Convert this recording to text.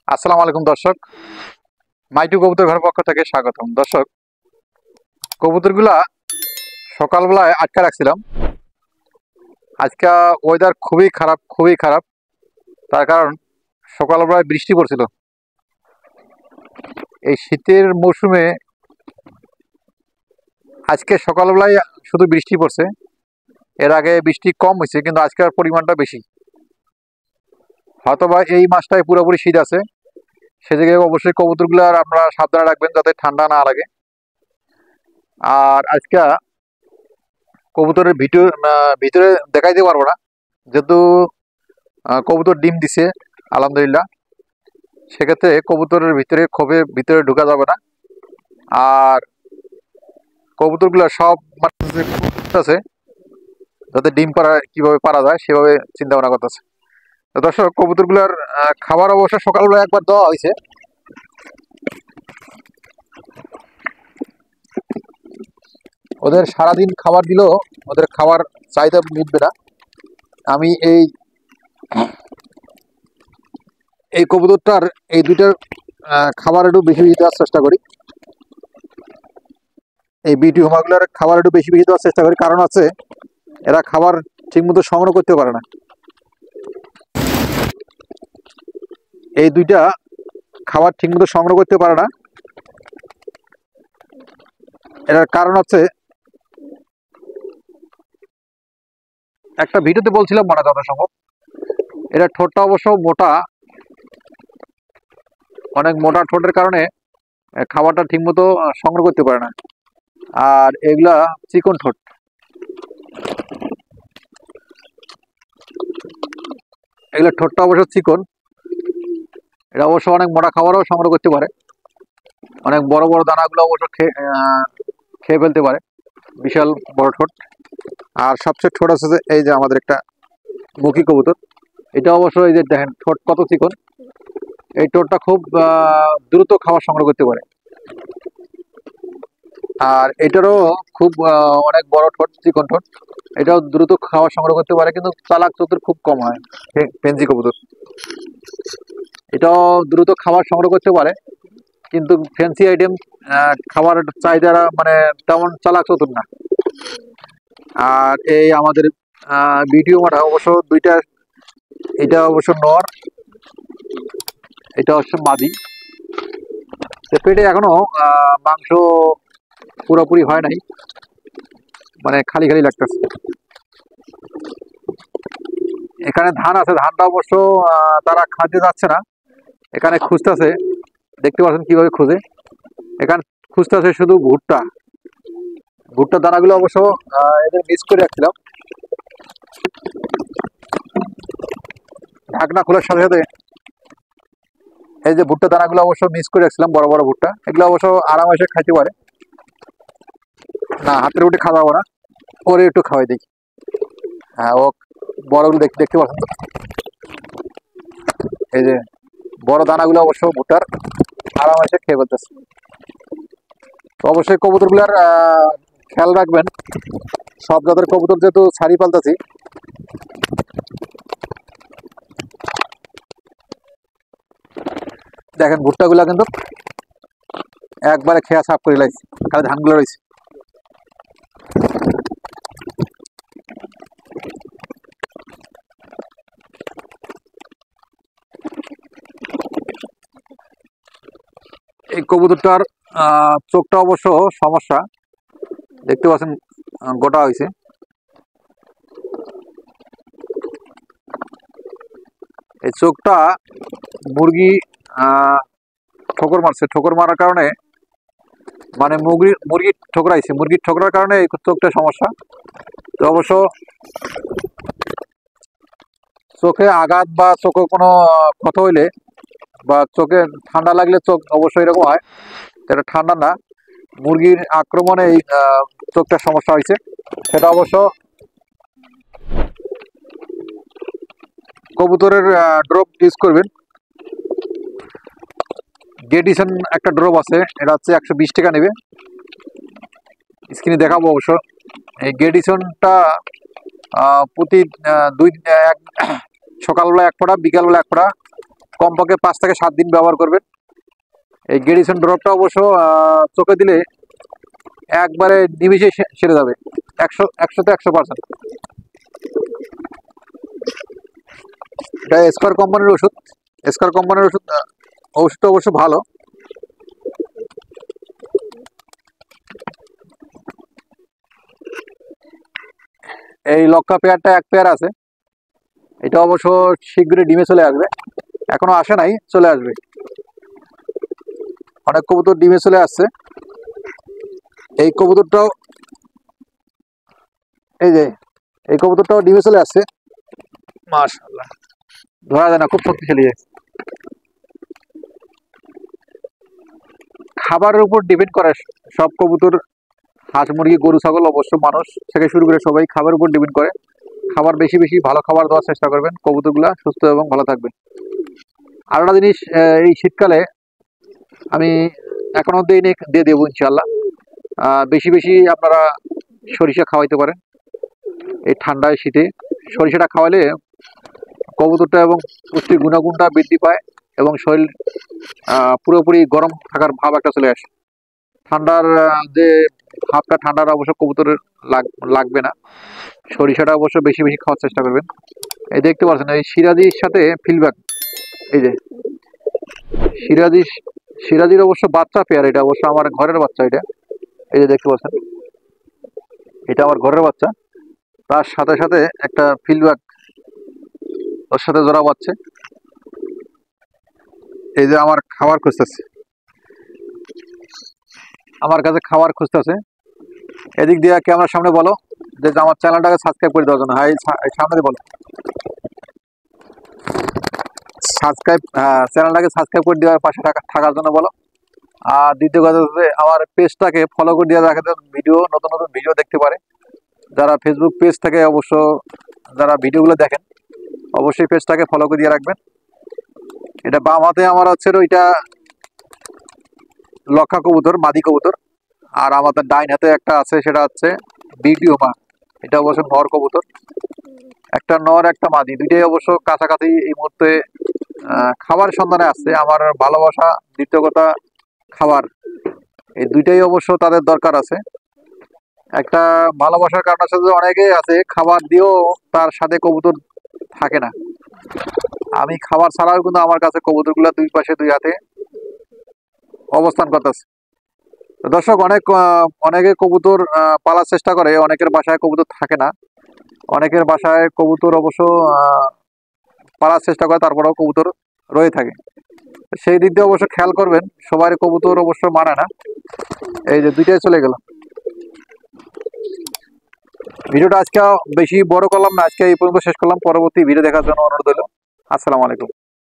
আসসালামু আলাইকুম দর্শক, মাইটু কবুতর ঘরের পক্ষ থেকে স্বাগতম। দর্শক, কবুতরগুলা সকালবেলায় আটকা রাখছিলাম। আজকে ওয়েদার খুবই খারাপ, খুবই খারাপ। তার কারণ সকালবেলায় বৃষ্টি পড়ছিল। এই শীতের মৌসুমে আজকে সকালবেলায় শুধু বৃষ্টি পড়ছে। এর আগে বৃষ্টি কম হয়েছে, কিন্তু আজকের পরিমাণটা বেশি। হয়তোবা এই মাসটায় পুরোপুরি শীত আছে। সেদিকে অবশ্যই কবুতরগুলার আপনারা সাবধানে রাখবেন যাতে ঠান্ডা না লাগে। আর আজকে কবুতরের ভিতরে দেখাইতে পারবো না, যেহেতু কবুতর ডিম দিছে আলহামদুলিল্লাহ। সেক্ষেত্রে কবুতরের ভিতরে খোপে ভিতরে ঢোকা যাবে না। আর কবুতরগুলো সব মানে আছে, যাতে ডিম পাড়া কিভাবে পারা যায় সেভাবে চিন্তা ভাবনা করতেছে। তো দর্শক, কবুতরগুলোর খাবার অবশ্য সকালবেলা একবার দেওয়া হয়েছে। ওদের সারাদিন খাবার দিলেও ওদের খাবার চাহিদা মিটবে না। আমি এই কবুতরটার এই দুইটার খাবার একটু বেশি বেশি দেওয়ার চেষ্টা করি। এই বিটি হোমাগুলোর খাবার একটু বেশি বেশি দেওয়ার চেষ্টা করি, কারণ আছে এরা খাবার ঠিকমতো সংগ্রহ করতে পারে না। এই দুইটা খাবার ঠিকমতো সংগ্রহ করতে পারে না। এটার কারণ হচ্ছে, একটা ভিডিওতে বলছিলাম মনে যত সম্ভব, এটা ঠোঁটটা অবশ্য মোটা, অনেক মোটা ঠোঁটের কারণে খাবারটা ঠিকমতো সংগ্রহ করতে পারে না। আর এগুলা চিকন ঠোঁট, এগুলা ঠোঁটটা অবশ্য চিকন। এটা অবশ্য অনেক মোটা খাবারও সংগ্রহ করতে পারে, অনেক বড় বড় দানাগুলো অবশ্য খেয়ে ফেলতে পারে। বিশাল বড় ঠোঁট। আর সবচেয়ে ঠোঁট আছে যে এই যে আমাদের একটা মুখী কবুতর, এটা অবশ্য এই যে দেখেন ঠোঁট কত চিকন। এই ঠোঁটটা খুব দ্রুত খাবার সংগ্রহ করতে পারে। আর এটারও খুব অনেক বড় ঠোঁট, চিকন ঠোঁট। এটাও দ্রুত খাবার সংগ্রহ করতে পারে, কিন্তু চালাক চতুর খুব কম হয়। ফেন্সি কবুতর এটাও দ্রুত খাবার সংগ্রহ করতে পারে, কিন্তু ফ্যান্সি আইটেম খাবার চাহিদা মানে তেমন চালাক চতুর না। আর এই আমাদের ভিডিও মাটা অবশ্য দুইটা, এটা অবশ্য নর, এটা অবশ্য মাদি। পেটে এখনো মাংস পুরোপুরি হয় নাই, মানে খালি খালি লাগতেছে। এখানে ধান আছে, ধানটা অবশ্য তারা খাইতে যাচ্ছে না, এখানে খুঁজতেছে। দেখতে পাচ্ছেন কিভাবে খুঁজে, এখানে খুঁজতেছে শুধু ভুট্টা। ভুট্টার দানাগুলো অবশ্য এদের মিক্স করে রাখছিলাম। ঢাকনা খোলার সাথে সাথে এই যে ভুট্টা দানাগুলো অবশ্য মিক্স করে রাখছিলাম, বড় বড় ভুট্টা। এগুলো অবশ্য আরামসে খাইতে পারে না, হাতের উঠে খাওয়াবো না, ওরে একটু খাওয়াই দিই। হ্যাঁ, ও বড়গুলো দেখতে পাচ্ছেন তো, এই যে বড় দানাগুলো অবশ্য ভুট্টার আরামসে খেয়ে ফেলতেছে। তো অবশ্যই কবুতরগুলার খেয়াল রাখবেন। সব জাতের কবুতর যেহেতু ছাড়ি পালতেছি, দেখেন ভুট্টাগুলা কিন্তু একবারে খেয়া সাফ করে লাগছে, খালি ধানগুলো রয়েছে। এই কবুতরটার চোখটা অবশ্য সমস্যা, দেখতে পাচ্ছেন গোটা হয়েছে। এই চোখটা মুরগি ঠোকর মারছে, ঠোকর মারার কারণে মানে মুরগির ঠোকরাইছে, মুরগির ঠোকরার কারণে এই চোখটা সমস্যা। তো অবশ্য চোখে আঘাত বা চোখে কোনো ক্ষত হইলে বা চোখে ঠান্ডা লাগলে চোখ অবশ্যই এরকম হয়, এটা ঠান্ডা না, মুরগির আক্রমণে এই চোখটার সমস্যা হয়েছে। সেটা অবশ্য কবুতরের ড্রপ ইউজ করবেন। গেডিসন একটা ড্রপ আছে, এটা হচ্ছে 120 টাকা নেবে, স্ক্রিনে দেখাবো অবশ্য। এই গেডিসনটা প্রতি দুই সকালবেলা এক ফোঁটা, বিকালবেলা এক ফোঁটা কমপক্ষে 5 থেকে 7 দিন ব্যবহার করবেন। এই গেডিসন ড্রপটা অবশ্য চোখে দিলে একবারে নিমিষে সেরে যাবে, 100তে 100%। এটা স্কয়ার কোম্পানির ওষুধ। স্কয়ার কোম্পানির ওষুধটা অবশ্য ভালো। এই লক্ষা পেয়ারটা 1 পেয়ার আছে, এটা অবশ্য শীঘ্রই ডিমে চলে আসবে, এখনো আসে নাই, চলে আসবে। অনেক কবুতর ডিমে চলে আসছে। এই কবুতরটাও এই কবুতরটাও ডিমে চলে আসছে, মাশাআল্লাহ, ধরা যায় না, খুব শক্তিশালী। খাবারের উপর ডিপেন্ড করে সব কবুতর, হাঁস মুরগি গরু ছাগল অবশ্য মানুষ থেকে শুরু করে সবাই খাবারের উপর ডিপেন্ড করে। খাবার বেশি বেশি ভালো খাবার দেওয়ার চেষ্টা করবেন, কবুতরগুলা সুস্থ এবং ভালো থাকবে। আর একটা জিনিস, এই শীতকালে আমি এখনো দিয়ে দেবো ইনশাল্লাহ, বেশি বেশি আপনারা সরিষা খাওয়াইতে পারেন। এই ঠান্ডায় শীতে সরিষাটা খাওয়ালে কবুতরটা এবং পুষ্টির গুণাগুণটা বৃদ্ধি পায় এবং শরীর পুরোপুরি গরম থাকার ভাব একটা চলে আসে। ঠান্ডার যে ভাবটা, ঠান্ডার অবশ্য কবুতরের লাগবে না। সরিষাটা অবশ্য বেশি বেশি খাওয়ার চেষ্টা করবেন। এই দেখতে পাচ্ছেন এই সিরাজির সাথে ফিলব্যাক, এই যে সিরাজির অবশ্য বাচ্চা পেয়ার, এটা অবশ্য আমার ঘরের বাচ্চা। এটা এই যে দেখতে পাচ্ছেন, এটা আমার ঘরের বাচ্চা, তার সাথে সাথে একটা ফিলব্যাক ওর সাথে জোড়া পাচ্ছে। এই যে আমার খাবার খুঁজতেছে, আমার কাছে খাবার খুঁজতেছে। এদিক দিয়ে ক্যামেরার সামনে বলো যে আমার চ্যানেলটাকে সাবস্ক্রাইব করে দেওয়ার জন্য। হ্যাঁ, সামনে বলো চ্যানেলটাকে সাবস্ক্রাইব করে দেওয়ার, পাশে থাকার জন্য বলো। আর দ্বিতীয় কথা হচ্ছে আমার পেজটাকে ফলো করে দেওয়া, রাখা নতুন নতুন ভিডিও দেখতে পারে। যারা ফেসবুক পেজ থেকে অবশ্য যারা ভিডিওগুলো দেখেন, অবশ্যই পেজটাকে ফলো করে দিয়ে রাখবেন। এটা বাম হাতে আমার হচ্ছে ওইটা লক্ষা কবুতর, মাদি কবুতর। আর আমাদের ডাইন হাতে একটা আছে, সেটা হচ্ছে ভিডিও মা, এটা অবশ্য নর কবুতর। একটা নর একটা মাদি, দুইটাই অবশ্য কাছাকাছি এই মুহূর্তে খাবার সন্ধানে আসছে। আমার ভালোবাসা, দ্বিতীয় কথা খাবার, এই দুইটাই অবশ্য তাদের দরকার আছে। একটা ভালোবাসার কারণ আছে যে অনেকেই আছে খাবার দিয়েও তার সাথে কবুতর থাকে না। আমি খাবার ছাড়াও কিন্তু আমার কাছে কবুতরগুলো দুই পাশে দুই হাতে অবস্থান করতেছে। দর্শক, অনেকে কবুতর পালার চেষ্টা করে, অনেকের বাসায় কবুতর থাকে না, অনেকের বাসায় কবুতর অবশ্য পালার চেষ্টা করে, তারপরেও কবুতর রয়ে থাকে। সেই দিক দিয়ে অবশ্য খেয়াল করবেন, সবার কবুতর অবশ্য মানে না। এই যে দুইটাই চলে গেল। ভিডিওটা আজকে বেশি বড় করলাম না, আজকে এই পর্যন্ত শেষ করলাম। পরবর্তী ভিডিও দেখার জন্য অনুরোধ হলো। আসসালামু আলাইকুম।